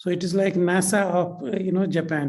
So it is like NASA of Japan.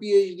PhD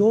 2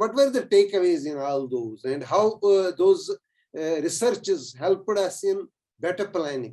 what were the takeaways in all those and how those researches helped us in better planning.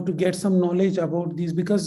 to get some knowledge about these, because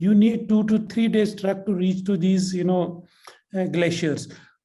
you need 2 to 3 days truck to reach to these glaciers.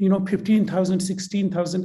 15,000 16,000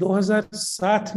2007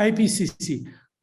IPCC.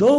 2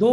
2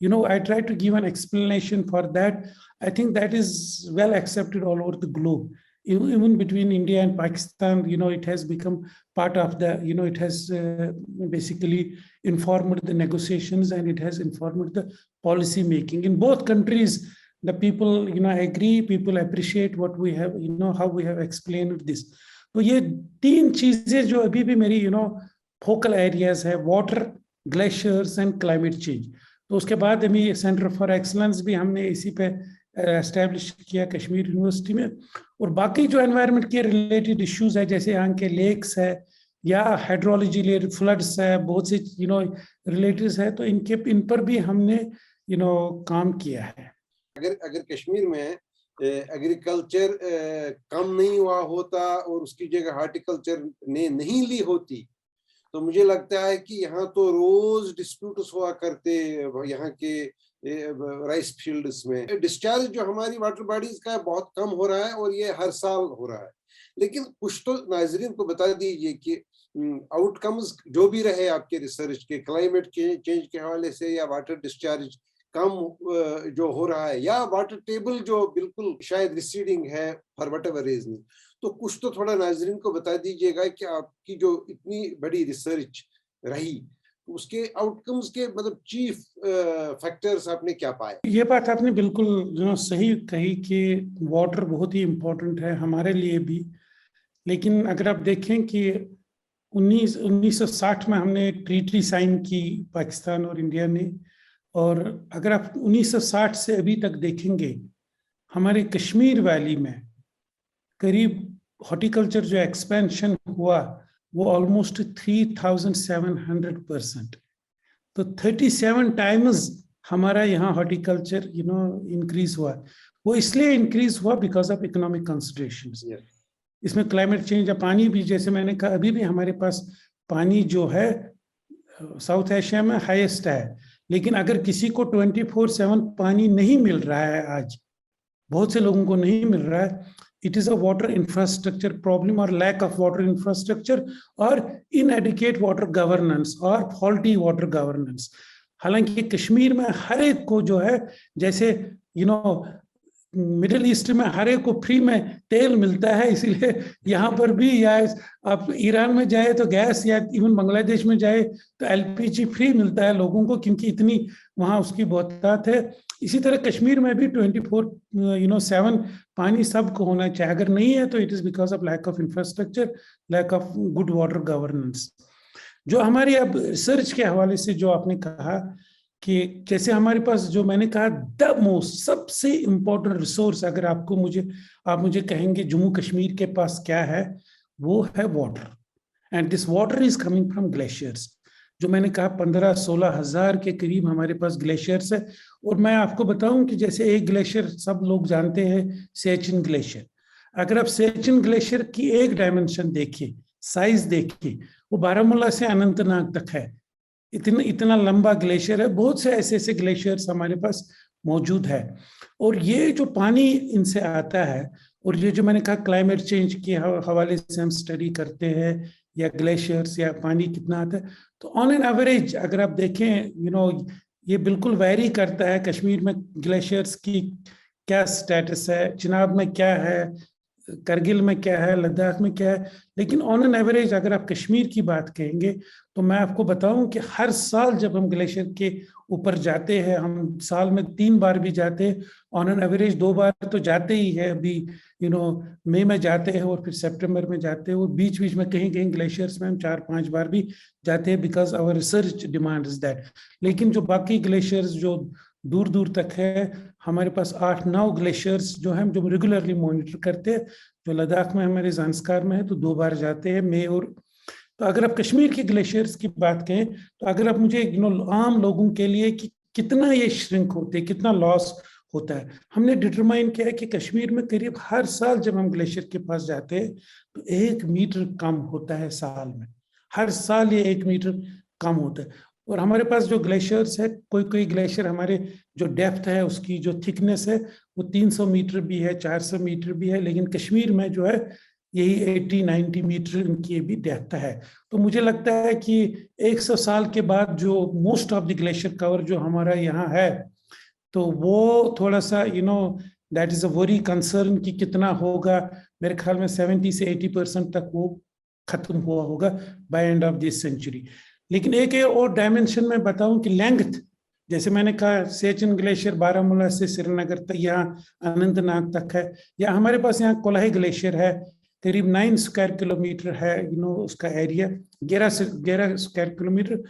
I try to give an explanation for that. I think that is well accepted all over the globe. even between India and Pakistan, it has become part of the, it has basically informed the negotiations, and it has informed the policy making. In both countries, the people, agree, people appreciate what we have, how we have explained this. तो ये 3 चीजें जो अभी भी मेरी, focal areas है, water, glaciers and climate change. तो उसके बाद हमें सेंटर फॉर एक्सलेंस भी हमने इसी पे एस्टैब्लिश किया कश्मीर यूनिवर्सिटी में. और बाकी जो एनवायरनमेंट के रिलेटेड इश्यूज है, जैसे यहाँ के लेक्स है या हाइड्रोलॉजी रिलेटेड फ्लड्स है, बहुत से रिलेटिव्स है, तो इन पर भी हमने काम किया है. अगर कश्मीर में एग्रीकल्चर कम नहीं हुआ होता और उसकी जगह हार्टिकल्चर ने नहीं ली होती, तो मुझे लगता है कि यहाँ तो रोज डिस्प्यूट्स हुआ करते यहाँ के राइस फील्ड्स में. डिस्चार्ज जो हमारी वाटर बॉडीज का बहुत कम हो रहा है और ये हर साल हो रहा है. लेकिन कुछ तो नाजरीन को बता दीजिए कि आउटकम्स जो भी रहे आपके रिसर्च के, क्लाइमेट चेंज के हवाले से या वाटर डिस्चार्ज कम जो हो रहा है या वाटर टेबल जो बिल्कुल शायद रिसीडिंग है फॉर व्हाटएवर रीजन, तो कुछ तो थोड़ा नाजरीन को बता दीजिएगा कि आपकी जो इतनी बड़ी रिसर्च रही उसके आउटकम्स के मतलब चीफ फैक्टर्स आपने क्या पाए. ये बात आपने बिल्कुल सही कही कि वाटर बहुत ही इम्पोर्टेंट है हमारे लिए भी. लेकिन अगर आप देखें कि 1960 में हमने ट्रीटी साइन की पाकिस्तान और इंडिया ने, और अगर आप 1960 से अभी तक देखेंगे हमारे कश्मीर वैली में करीब हॉर्टिकल्चर जो एक्सपेंशन हुआ वो ऑलमोस्ट 3700%. तो 37 टाइम्स हमारा यहाँ हॉर्टिकल्चर इंक्रीज हुआ. वो इसलिए इंक्रीज हुआ बिकॉज ऑफ इकोनॉमिक कंसिडरेशंस. इसमें क्लाइमेट चेंज या पानी भी, जैसे मैंने कहा, अभी भी हमारे पास पानी जो है साउथ एशिया में हाईएस्ट है. लेकिन अगर किसी को 24/7 पानी नहीं मिल रहा है, आज बहुत से लोगों को नहीं मिल रहा है, it is a water infrastructure problem or lack of water infrastructure or inadequate water governance or faulty water governance. हालांकि कश्मीर में हर एक को जो है, जैसे मिडिल ईस्ट में हर एक को फ्री में तेल मिलता है, इसलिए यहाँ पर भी, या आप ईरान में जाए तो गैस, या इवन बांग्लादेश में जाए तो एलपीजी फ्री मिलता है लोगों को, क्योंकि इतनी वहाँ उसकी बहुतात है. इसी तरह कश्मीर में भी 24/7 पानी सबको होना चाहिए. अगर नहीं है तो it is because of lack of infrastructure, lack of good water governance. जो हमारी अब रिसर्च के हवाले से जो आपने कहा कि जैसे हमारे पास, जो मैंने कहा, द मोस्ट सबसे इम्पोर्टेंट रिसोर्स, अगर आप मुझे कहेंगे जम्मू कश्मीर के पास क्या है, वो है water. And this water is coming from glaciers. जो मैंने कहा 15-16 हजार के करीब हमारे पास ग्लेशियर्स है. और मैं आपको बताऊं कि जैसे एक ग्लेशियर सब लोग जानते हैं, सियाचिन ग्लेशियर. अगर आप सियाचिन ग्लेशियर की एक डायमेंशन देखिए, साइज देखिए, वो बारामूला से अनंतनाग तक है. इतना लंबा ग्लेशियर है. बहुत से ऐसे ग्लेशियर्स हमारे पास मौजूद है. और ये जो पानी इनसे आता है, और ये जो मैंने कहा क्लाइमेट चेंज के हवाले से हम स्टडी करते हैं, या ग्लेशियर्स या पानी कितना आता है, तो ऑन एन एवरेज अगर आप देखें, ये बिल्कुल वैरी करता है. कश्मीर में ग्लेशियर्स की क्या स्टेटस है, चिनाब में क्या है, करगिल में क्या है, लद्दाख में क्या है. लेकिन ऑन एन एवरेज अगर आप कश्मीर की बात कहेंगे तो मैं आपको बताऊं कि हर साल जब हम ग्लेशियर के ऊपर जाते हैं, हम साल में 3 बार भी जाते हैं, ऑन एन एवरेज 2 बार तो जाते ही है. अभी मई में जाते हैं और फिर सितंबर में जाते हैं, और बीच बीच में कहीं कहीं ग्लेशियर्स में हम 4-5 बार भी जाते हैं, because our research demands that. लेकिन जो बाकी ग्लेशियर्स जो दूर दूर तक है, हमारे पास 8-9 ग्लेशियर्स जो हैं, जो हम रेगुलरली मॉनिटर करते हैं. जो लद्दाख में हमारे ज़ांस्कार में है तो 2 बार जाते हैं, मई और. तो अगर आप कश्मीर के ग्लेशियर्स की बात कहें, तो अगर आप मुझे आम लोगों के लिए कि कितना ये श्रिंक होते हैं, कितना लॉस होता है, हमने डिटरमाइन किया है कि कश्मीर में करीब हर साल जब हम ग्लेशियर के पास जाते हैं तो 1 मीटर कम होता है साल में. हर साल ये 1 मीटर कम होता है. और हमारे पास जो ग्लेशियर्स है, कोई ग्लेशियर हमारे जो डेप्थ है, उसकी जो थिकनेस है, वो 300 मीटर भी है, 400 मीटर भी है. लेकिन कश्मीर में जो है यही 80-90 मीटर इनकी भी डेप्थ है. तो मुझे लगता है कि 100 साल के बाद जो most of the glacier cover जो हमारा यहाँ है, तो वो थोड़ा सा that is a very concern कि कितना होगा. मेरे ख्याल में 70 से 80% तक वो खत्म हुआ होगा by end of this century. लेकिन एक और डायमेंशन में बताऊं कि लेंथ, जैसे मैंने कहा सेचन ग्लेशियर बारामूला से श्रीनगर तक, यहाँ अनंतनाग तक है, या हमारे पास यहाँ कोलाही ग्लेशियर है, करीब 9 स्क्वायर किलोमीटर है उसका एरिया, 11 स्क्वायर किलोमीटर।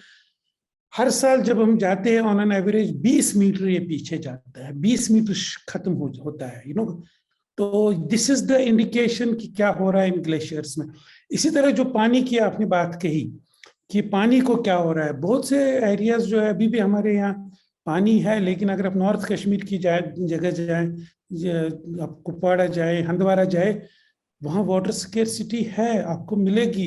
हर साल जब हम जाते हैं ऑन एन एवरेज 20 मीटर ये पीछे जाता है, 20 मीटर खत्म होता है तो दिस इज द इंडिकेशन कि क्या हो रहा है इन ग्लेशियर्स में। इसी तरह जो पानी की आपने बात कही कि पानी को क्या हो रहा है, बहुत से एरियाज जो है अभी भी हमारे यहाँ पानी है, लेकिन अगर आप नॉर्थ कश्मीर की जगह जाए, आप कुपवाड़ा जाए, हंदवाड़ा जाए, वहाँ वाटर स्केर्सिटी है, आपको मिलेगी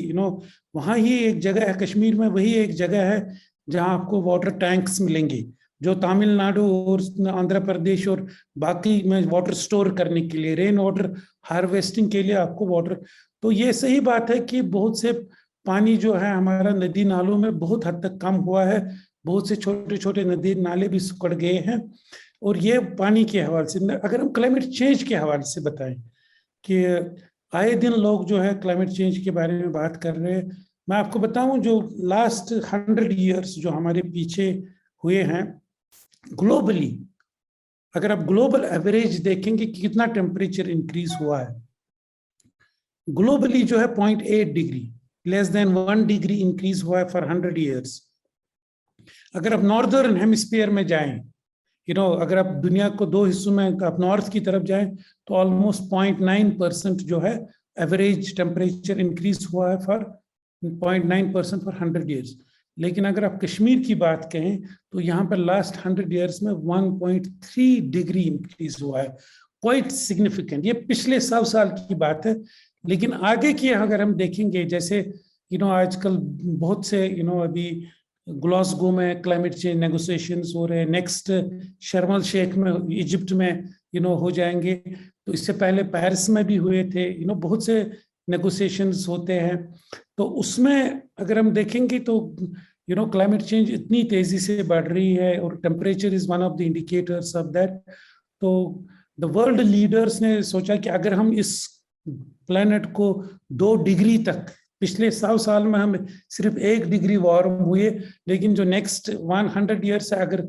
वहाँ ही एक जगह है कश्मीर में, वही एक जगह है जहाँ आपको वाटर टैंक्स मिलेंगे, जो तमिलनाडु और आंध्र प्रदेश और बाकी में वाटर स्टोर करने के लिए, रेन वाटर हार्वेस्टिंग के लिए आपको वाटर। तो ये सही बात है कि बहुत से पानी जो है हमारा नदी नालों में बहुत हद तक कम हुआ है, बहुत से छोटे छोटे नदी नाले भी सुकड़ गए हैं। और ये पानी के हवाले से, अगर हम क्लाइमेट चेंज के हवाले से बताएं कि आए दिन लोग जो है क्लाइमेट चेंज के बारे में बात कर रहे हैं, मैं आपको बताऊं जो लास्ट 100 ईयर्स जो हमारे पीछे हुए हैं ग्लोबली, अगर आप ग्लोबल एवरेज देखेंगे कि कितना टेम्परेचर इंक्रीज हुआ है ग्लोबली, जो है 0.8 degree, less than 1 degree increase हुआ है फॉर 100 ईयर्स। अगर आप नॉर्दर्न हेमिस्फीयर में जाएं, अगर आप दुनिया को 2 हिस्सों में, आप नॉर्थ की तरफ जाएं तो ऑलमोस्ट 0.9% जो है एवरेज टेम्परेचर इंक्रीज हुआ है फॉर 0.9% फॉर 100 ईयर्स। लेकिन अगर आप कश्मीर की बात कहें तो यहाँ पर लास्ट 100 ईयर्स में 1.3 डिग्री इंक्रीज हुआ है, क्वाइट सिग्निफिकेंट। ये पिछले 100 साल की बात है। लेकिन आगे की अगर हम देखेंगे, जैसे आजकल बहुत से अभी ग्लासगो में क्लाइमेट चेंज नेगोशिएशंस हो रहे हैं, नेक्स्ट शर्म एल शेख में इजिप्ट में हो जाएंगे, तो इससे पहले पेरिस में भी हुए थे, बहुत से नेगोशिएशंस होते हैं। तो उसमें अगर हम देखेंगे तो क्लाइमेट चेंज इतनी तेजी से बढ़ रही है और temperature is one of the indicators of that. तो द वर्ल्ड लीडर्स ने सोचा कि अगर हम इस प्लेनेट को 2 डिग्री तक, पिछले 100 साल में हम सिर्फ 1 डिग्री वार्म हुए, लेकिन जो नेक्स्ट 100 ईयर्स है अगर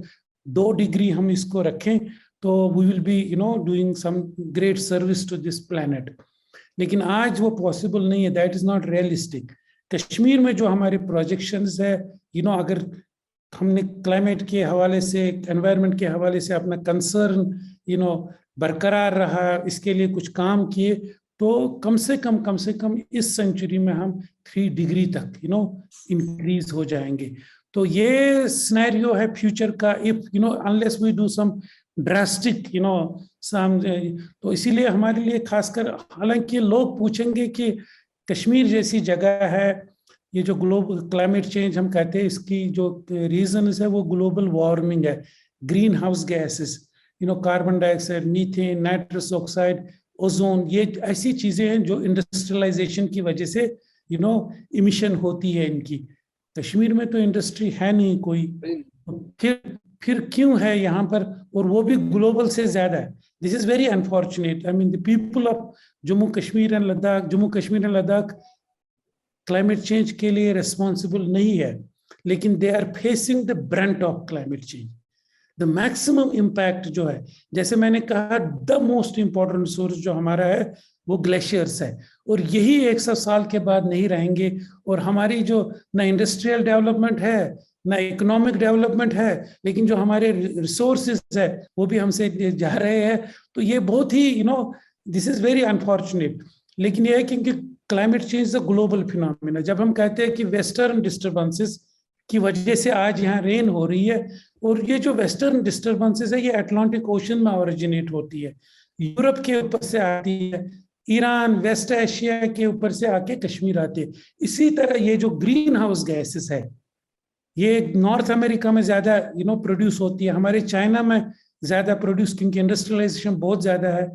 2 डिग्री हम इसको रखें तो we will be doing some great service to this planet. लेकिन आज वो पॉसिबल नहीं है, that is not realistic. Kashmir में जो हमारे प्रोजेक्शंस है, अगर हमने क्लाइमेट के हवाले से, एनवायरनमेंट के हवाले से अपना कंसर्न बरकरार रहा, इसके लिए कुछ काम किए, तो कम से कम इस सेंचुरी में हम 3 डिग्री तक इंक्रीज हो जाएंगे। तो ये सिनेरियो है फ्यूचर का, if unless we do some drastic तो इसीलिए हमारे लिए खासकर, हालांकि लोग पूछेंगे कि कश्मीर जैसी जगह है, ये जो ग्लोबल क्लाइमेट चेंज हम कहते हैं, इसकी जो रीजन है वो ग्लोबल वार्मिंग है, green house gases, carbon dioxide, methane, nitrous oxide, ozone, ये ऐसी चीजें हैं जो इंडस्ट्रियलाइजेशन की वजह से इमिशन होती है इनकी। कश्मीर में तो इंडस्ट्री है नहीं कोई, फिर क्यों है यहाँ पर, और वो भी ग्लोबल से ज्यादा है। This is very unfortunate. I mean the people of Jammu Kashmir and Ladakh climate change के लिए रिस्पॉन्सिबल नहीं है, लेकिन they are facing the brunt of climate change. The maximum impact जो है, जैसे मैंने कहा, द मोस्ट इंपॉर्टेंट सोर्स जो हमारा है वो ग्लेशियर्स है, और यही 100 साल के बाद नहीं रहेंगे। और हमारी जो ना इंडस्ट्रियल डेवलपमेंट है ना इकोनॉमिक डेवलपमेंट है, लेकिन जो हमारे रिसोर्सेज है वो भी हमसे जा रहे हैं। तो ये बहुत ही दिस इज वेरी अनफॉर्चुनेट। लेकिन ये है कि climate change is a global phenomena. जब हम कहते हैं कि वेस्टर्न डिस्टर्बेंसेस की वजह से आज यहाँ रेन हो रही है, और ये जो वेस्टर्न डिस्टर्बेंसेस है ये अटलांटिक ओशन में ओरिजिनेट होती है, यूरोप के ऊपर से आती है, ईरान, वेस्ट एशिया के ऊपर से आके कश्मीर आते हैं। इसी तरह ये जो ग्रीन हाउस गैसेस है ये नॉर्थ अमेरिका में ज्यादा प्रोड्यूस होती है, हमारे चाइना में ज्यादा प्रोड्यूस, क्योंकि इंडस्ट्रियलाइजेशन बहुत ज्यादा है,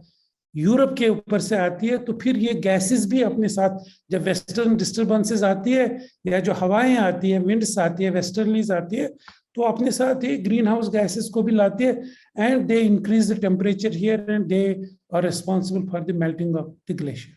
यूरोप के ऊपर से आती है। तो फिर ये गैसेस भी अपने साथ, जब वेस्टर्न डिस्टर्बेंसेस आती है या जो हवाएं आती है, विंड्स आती है, वेस्टर्लीज आती है, तो अपने साथ ही ग्रीन हाउस गैसेस को भी लाती है, and they increase the temperature here and they are responsible for the melting of the glacier.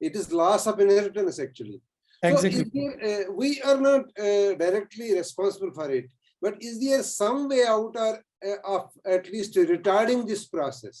it is loss of inheritance actually. Exactly. So is there, we are not directly responsible for it, but is there some way out or of at least retarding this process?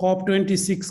COP26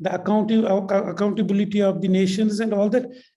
the accountability of the nations and all that.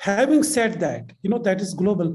Having said that, that is global.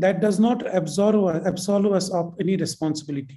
that does not absolve us of any responsibility.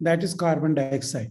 that is carbon dioxide.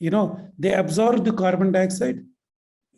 they absorb the carbon dioxide.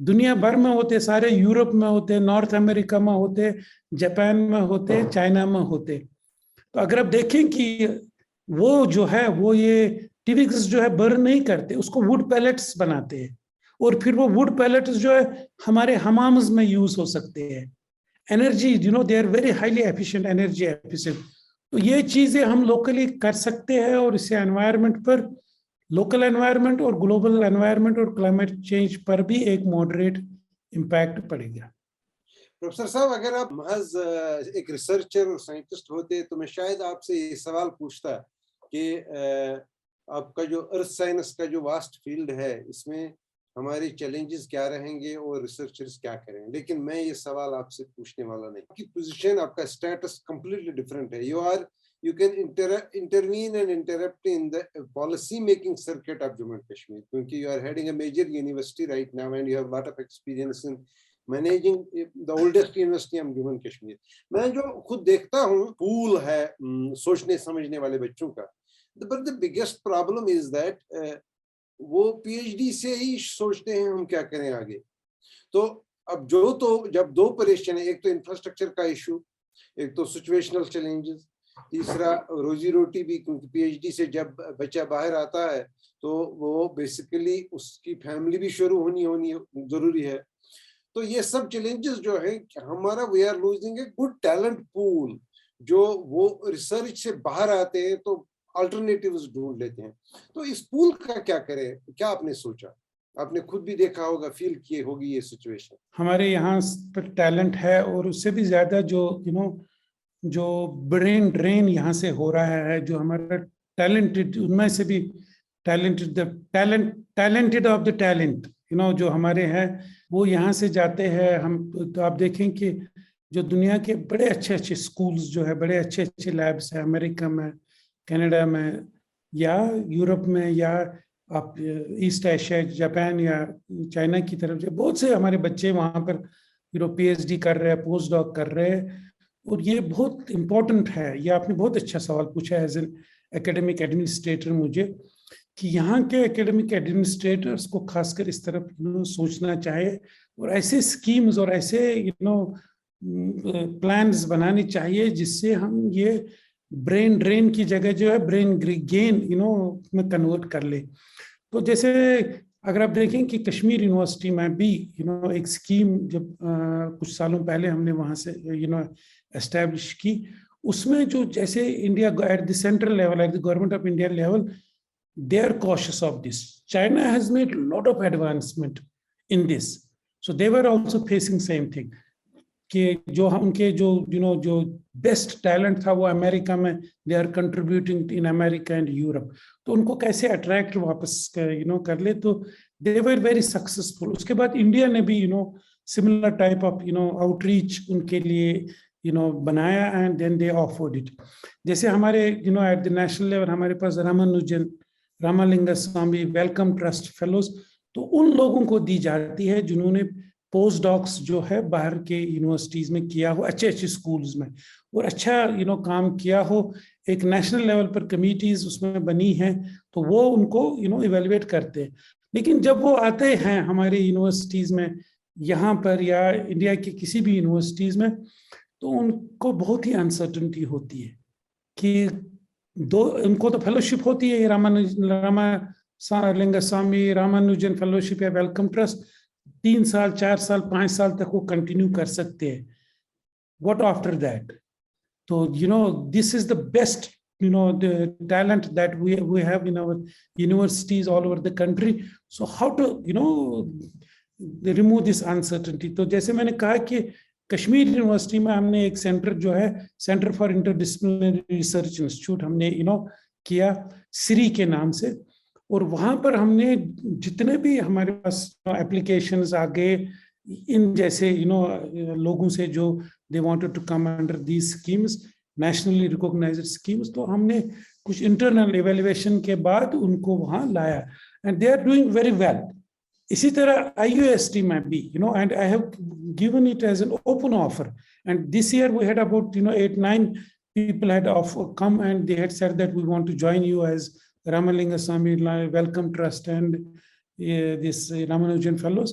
दुनिया भर में होते, सारे Europe में होते, north America में होते, Japan में होते, चाइना में होते। तो अगर आप देखें कि वो जो है वो ये टिविक्स जो है बर्न नहीं करते, उसको वुड पैलेट्स बनाते हैं, और फिर वो वुड पैलेट्स जो है हमारे हमाम्स में यूज हो सकते हैं। Energy they are very highly efficient, energy efficient. तो ये चीजें हम लोकली कर सकते हैं, और इससे एनवायरनमेंट पर, लोकल एनवायरनमेंट और ग्लोबल एनवायरनमेंट और क्लाइमेट चेंज पर भी एक मॉडरेट इम्पैक्ट पड़ेगा। प्रोफेसर साहब, अगर आप महज एक रिसर्चर और साइंटिस्ट होते तो मैं शायद आपसे ये सवाल पूछता कि आपका जो अर्थ साइंस का जो वास्ट फील्ड है, इसमें हमारे चैलेंजेस क्या रहेंगे और रिसर्चर्स क्या करेंगे, लेकिन मैं ये सवाल आपसे पूछने वाला नहीं। आपकी पोजीशन, आपका स्टेटस कंप्लीटली डिफरेंट है। you can intervene and interrupt in the policy making circuit of Jammu and Kashmir, क्योंकि you are heading a major university right now and you have a lot of experience in managing the oldest university of Jammu and Kashmir. मैं जो खुद देखता हूँ pool है सोचने समझने वाले बच्चों का, but the biggest problem is that वो PhD से ही सोचते हैं हम क्या करें आगे। तो अब जब दो परेशानी, एक तो इंफ्रास्ट्रक्चर का इशू, एक तो सिचुएशनल चैलेंजेस, तीसरा रोजी रोटी भी, क्योंकि PhD से जब बच्चा बाहर आता है तो वो बेसिकली उसकी फैमिली भी शुरू होनी जरूरी है। तो ये सब चैलेंजेस जो है हमारा, we are losing a good talent pool, जो वो रिसर्च से बाहर आते हैं तो अल्टरनेटिव्स ढूंढ लेते हैं। तो इस पूल का क्या करें, क्या आपने सोचा? आपने खुद भी देखा होगा, फील किए होगी ये सिचुएशन। हमारे यहाँ पर टैलेंट है, और उससे भी ज्यादा जो जो ब्रेन ड्रेन यहाँ से हो रहा है, जो हमारा टैलेंटेड, उनमें से भी टैलेंटेड ऑफ द टैलेंट जो हमारे हैं वो यहाँ से जाते हैं। हम तो आप देखें कि जो दुनिया के बड़े अच्छे अच्छे स्कूल्स जो है, बड़े अच्छे अच्छे लैब्स है अमेरिका में, कनाडा में, या यूरोप में, या आप ईस्ट एशिया, जापान या चाइना की तरफ से बहुत से हमारे बच्चे वहाँ पर PhD कर रहे हैं, पोस्ट डॉक कर रहे हैं। और ये बहुत इम्पोर्टेंट है। ये आपने बहुत अच्छा सवाल पूछा एज एन एकेडमिक एडमिनिस्ट्रेटर मुझे, कि यहाँ के एकेडमिक एडमिनिस्ट्रेटर्स को खासकर इस तरफ सोचना चाहिए, और ऐसे स्कीम्स और ऐसे प्लान्स बनाने चाहिए जिससे हम ये ब्रेन ड्रेन की जगह जो है ब्रेन गेन में कन्वर्ट कर ले। तो जैसे अगर आप देखें कि कश्मीर यूनिवर्सिटी में भी एक स्कीम जब कुछ सालों पहले हमने वहाँ से एस्टैब्लिश की, उसमें जो जैसे India at the central level, at the government of India level, they are cautious of this. China has made a lot of advancement in this, so they were also facing same thing कि जो उनके जो best talent था वो America में, they are contributing in America and Europe, तो उनको कैसे अट्रैक्ट वापस कर ले, तो they were very successful. उसके बाद इंडिया ने भी similar type of outreach उनके लिए बनाया, and then they offered it. जैसे हमारे at the national level हमारे पास रामालिंगस्वामी वेलकम ट्रस्ट फेलोज, तो उन लोगों को दी जाती है जिन्होंने पोस्ट डॉक्स जो है बाहर के यूनिवर्सिटीज में किया हो, अच्छे अच्छे स्कूल्स में, और अच्छा काम किया हो। एक नेशनल लेवल पर कमिटीज उसमें बनी हैं, तो वो उनको इवेलुएट करते हैं। लेकिन जब वो आते हैं हमारे यूनिवर्सिटीज में यहाँ पर या इंडिया की किसी भी यूनिवर्सिटीज में, तो उनको बहुत ही अनसर्टेनिटी होती है कि उनको तो फेलोशिप होती है, रामालिंगस्वामी रामानुजन फेलोशिप या वेलकम ट्रस्ट, 3 साल 4 साल 5 साल तक वो कंटिन्यू कर सकते हैं। What after that? तो this is the best the talent that we have in our universities all over the country. So how to remove this uncertainty? तो जैसे मैंने कहा कि कश्मीर यूनिवर्सिटी में हमने एक सेंटर जो है centre for interdisciplinary research institute हमने किया सिरी के नाम से, और वहाँ पर हमने जितने भी हमारे पास एप्लीकेशंस आ गए इन जैसे लोगों से जो they wanted to come under these schemes, nationally recognised schemes, तो हमने कुछ इंटरनल इवैल्यूएशन के बाद उनको वहाँ लाया, and they are doing very well. इसी तरह IUST में भी and I have given it as an open offer, and this year we had about 8-9 people had come and they had said that we want to join you as Ramalingaswamy Welcome Trust and this Ramanujan Fellows.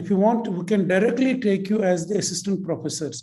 if you want we can directly take you as the assistant professors.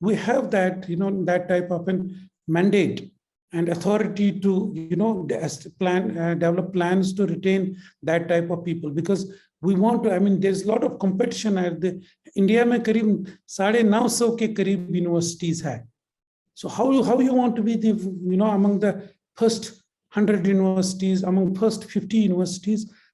we have that that type of an mandate and authority to develop plans to retain that type of people, because we want to, I mean there's a lot of competition at the India mein kareeb 950 ke kareeb universities hai. So how you want to be the among the first 100 universities, among first 50 universities.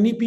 NEP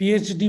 PhD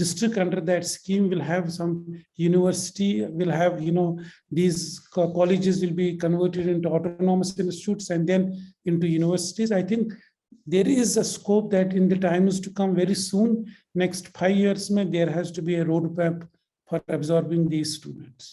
district under that scheme will have some university, will have these colleges will be converted into autonomous institutes and then into universities. I think there is a scope that in the times to come very soon, next 5 years mein there has to be a roadmap for absorbing these students.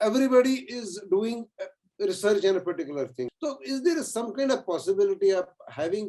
everybody is doing research on a particular thing. So is there some kind of possibility of having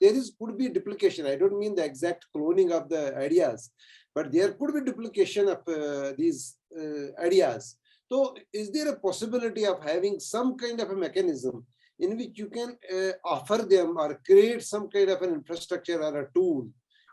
there is could be duplication. I don't mean the exact cloning of the ideas, but there could be duplication of these ideas. So is there a possibility of having some kind of a mechanism in which you can offer them or create some kind of an infrastructure or a tool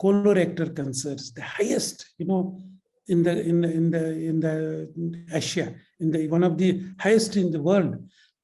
colorectal cancers, the highest in the Asia, one of the highest in the world.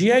GI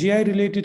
GI related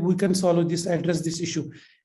we can solve this, address this issue.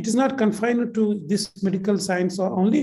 it is not confined to this medical science only.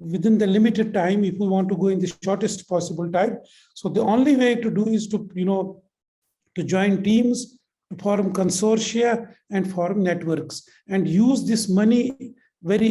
within the limited time, if we want to go in the shortest possible time, so the only way to do is to to join teams, to form consortia and form networks and use this money very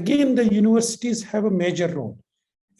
again the universities have a major role.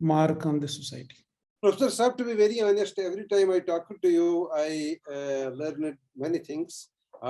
mark on the society. Professor Saab, to be very honest, every time I talk to you, I learned many things.